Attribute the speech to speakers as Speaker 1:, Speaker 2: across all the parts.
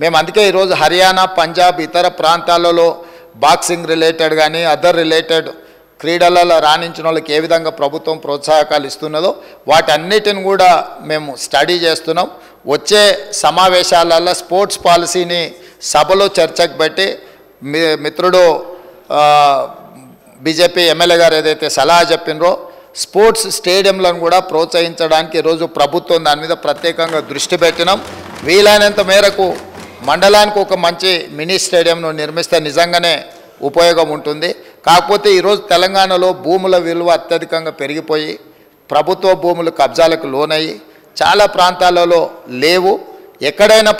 Speaker 1: మేము అందుకే ఈరోజు హర్యానా, పంజాబ్ ఇతర ప్రాంతాలలో బాక్సింగ్ రిలేటెడ్ కానీ అదర్ రిలేటెడ్ క్రీడలలో రాణించిన వాళ్ళకి ఏ విధంగా ప్రభుత్వం ప్రోత్సాహకాలు ఇస్తున్నదో వాటన్నిటిని కూడా మేము స్టడీ చేస్తున్నాం. వచ్చే సమావేశాలలో స్పోర్ట్స్ పాలసీని సభలో చర్చకు పెట్టి మిత్రుడు బీజేపీ ఎమ్మెల్యే గారు ఏదైతే సలహా చెప్పినరో స్పోర్ట్స్ స్టేడియంలను కూడా ప్రోత్సహించడానికి ఈరోజు ప్రభుత్వం దాని మీద ప్రత్యేకంగా దృష్టి పెట్టినాం. వీలైనంత మేరకు మండలానికి ఒక మంచి మినీ స్టేడియంను నిర్మిస్తే నిజంగానే ఉపయోగం ఉంటుంది. కాకపోతే ఈరోజు తెలంగాణలో భూముల విలువ అత్యధికంగా పెరిగిపోయి ప్రభుత్వ భూములు కబ్జాలకు లోనయ్యి చాలా ప్రాంతాలలో లేవు. ఎక్కడైనా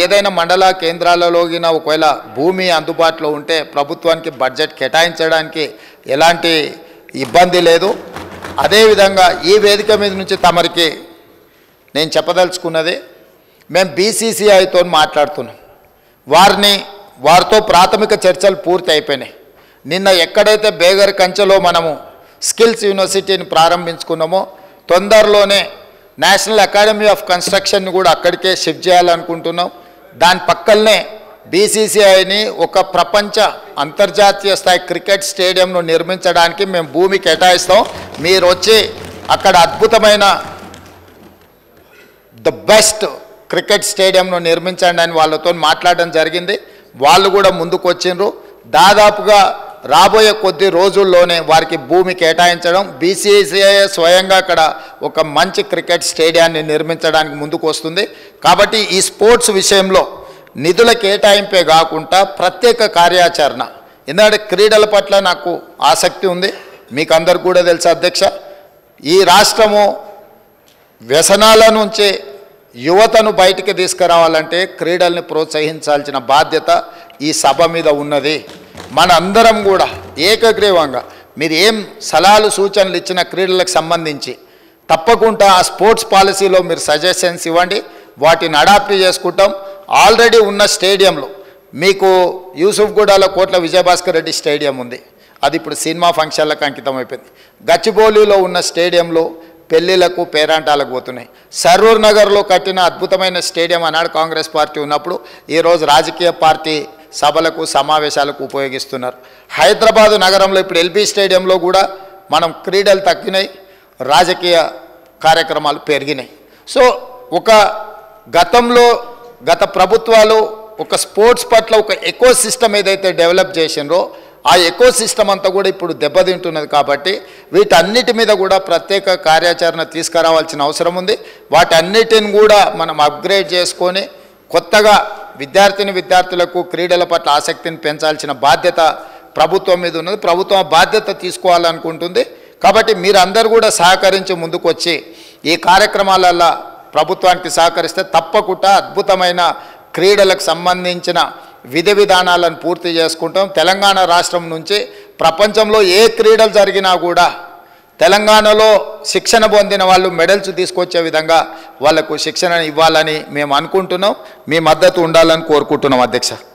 Speaker 1: ఏదైనా మండల కేంద్రాలలోగిన ఒకవేళ భూమి అందుబాటులో ఉంటే ప్రభుత్వానికి బడ్జెట్ కేటాయించడానికి ఎలాంటి ఇబ్బంది లేదు. అదేవిధంగా ఈ వేదిక మీద నుంచి తమరికి నేను చెప్పదలుచుకున్నది, మేము బీసీసీఐతో మాట్లాడుతున్నాం. వారితో ప్రాథమిక చర్చలు పూర్తి అయిపోయినాయి. నిన్న ఎక్కడైతే బేగర్ కంచెలో మనము స్కిల్స్ యూనివర్సిటీని ప్రారంభించుకున్నామో తొందరలోనే నేషనల్ అకాడమీ ఆఫ్ కన్స్ట్రక్షన్ని కూడా అక్కడికే షిఫ్ట్ చేయాలనుకుంటున్నాం. దాని పక్కనే బీసీసీఐని ఒక ప్రపంచ అంతర్జాతీయ స్థాయి క్రికెట్ స్టేడియంను నిర్మించడానికి మేము భూమి కేటాయిస్తాం. మీరు వచ్చి అక్కడ అద్భుతమైన ద బెస్ట్ క్రికెట్ స్టేడియంను నిర్మించండి అని వాళ్ళతో మాట్లాడడం జరిగింది. వాళ్ళు కూడా ముందుకు వచ్చిండ్రు. దాదాపుగా రాబోయే కొద్ది రోజుల్లోనే వారికి భూమి కేటాయించడం, బీసీసీఐ స్వయంగా అక్కడ ఒక మంచి క్రికెట్ స్టేడియాన్ని నిర్మించడానికి ముందుకు వస్తుంది. కాబట్టి ఈ స్పోర్ట్స్ విషయంలో నిధుల కేటాయింపే కాకుండా ప్రత్యేక కార్యాచరణ, ఎందుకంటే క్రీడల పట్ల నాకు ఆసక్తి ఉంది. మీకు అందరికి కూడా తెలుసు అధ్యక్ష, ఈ రాష్ట్రము వ్యసనాల నుంచి యువతను బయటికి తీసుకురావాలంటే క్రీడల్ని ప్రోత్సహించాల్సిన బాధ్యత ఈ సభ మీద ఉన్నది. మన అందరం కూడా ఏకగ్రీవంగా మీరు ఏం సలహాలు సూచనలు ఇచ్చిన క్రీడలకు సంబంధించి తప్పకుండా ఆ స్పోర్ట్స్ పాలసీలో మీరు సజెషన్స్ ఇవ్వండి, వాటిని అడాప్ట్ చేసుకుంటాం. ఆల్రెడీ ఉన్న స్టేడియంలో మీకు యూసుఫ్గూడలో కోట్ల విజయభాస్కర్ రెడ్డి స్టేడియం ఉంది, అది ఇప్పుడు సినిమా ఫంక్షన్లకు అంకితం అయిపోయింది. గచ్చిబౌలిలో ఉన్న స్టేడియంలో పెళ్ళిళ్ళకు పేరంటాలకు పోతున్నాయి. సరూర్ నగర్లో కట్టిన అద్భుతమైన స్టేడియం అన్నాడు కాంగ్రెస్ పార్టీ ఉన్నప్పుడు, ఈరోజు రాజకీయ పార్టీ సభలకు సమావేశాలకు ఉపయోగిస్తున్నారు. హైదరాబాదు నగరంలో ఇప్పుడు ఎల్బీ స్టేడియంలో కూడా మనం క్రీడలు తగ్గినాయి, రాజకీయ కార్యక్రమాలు పెరిగినాయి. సో గత ప్రభుత్వాలు ఒక స్పోర్ట్స్ పట్ల ఒక ఎకో సిస్టమ్ ఏదైతే డెవలప్ చేసినరో ఆ ఎకో సిస్టమ్ అంతా కూడా ఇప్పుడు దెబ్బతింటున్నది. కాబట్టి వీటన్నిటి మీద కూడా ప్రత్యేక కార్యాచరణ తీసుకురావాల్సిన అవసరం ఉంది. వాటన్నిటిని కూడా మనం అప్గ్రేడ్ చేసుకొని కొత్తగా విద్యార్థులకు క్రీడల పట్ల ఆసక్తిని పెంచాల్సిన బాధ్యత ప్రభుత్వం మీద ఉన్నది. ప్రభుత్వం బాధ్యత తీసుకోవాలనుకుంటుంది. కాబట్టి మీరందరూ కూడా సహకరించి ముందుకు వచ్చి ఈ కార్యక్రమాలలో ప్రభుత్వానికి సహకరిస్తే తప్పకుండా అద్భుతమైన క్రీడలకు సంబంధించిన విధి విధానాలను పూర్తి చేసుకుంటాం. తెలంగాణ రాష్ట్రం నుంచి ప్రపంచంలో ఏ క్రీడలు జరిగినా కూడా తెలంగాణలో శిక్షణ పొందిన వాళ్ళు మెడల్స్ తీసుకొచ్చే విధంగా వాళ్లకు శిక్షణ ఇవ్వాలని మేము అనుకుంటున్నాం. మీ మద్దతు ఉండాలని కోరుకుంటున్నాం అధ్యక్ష.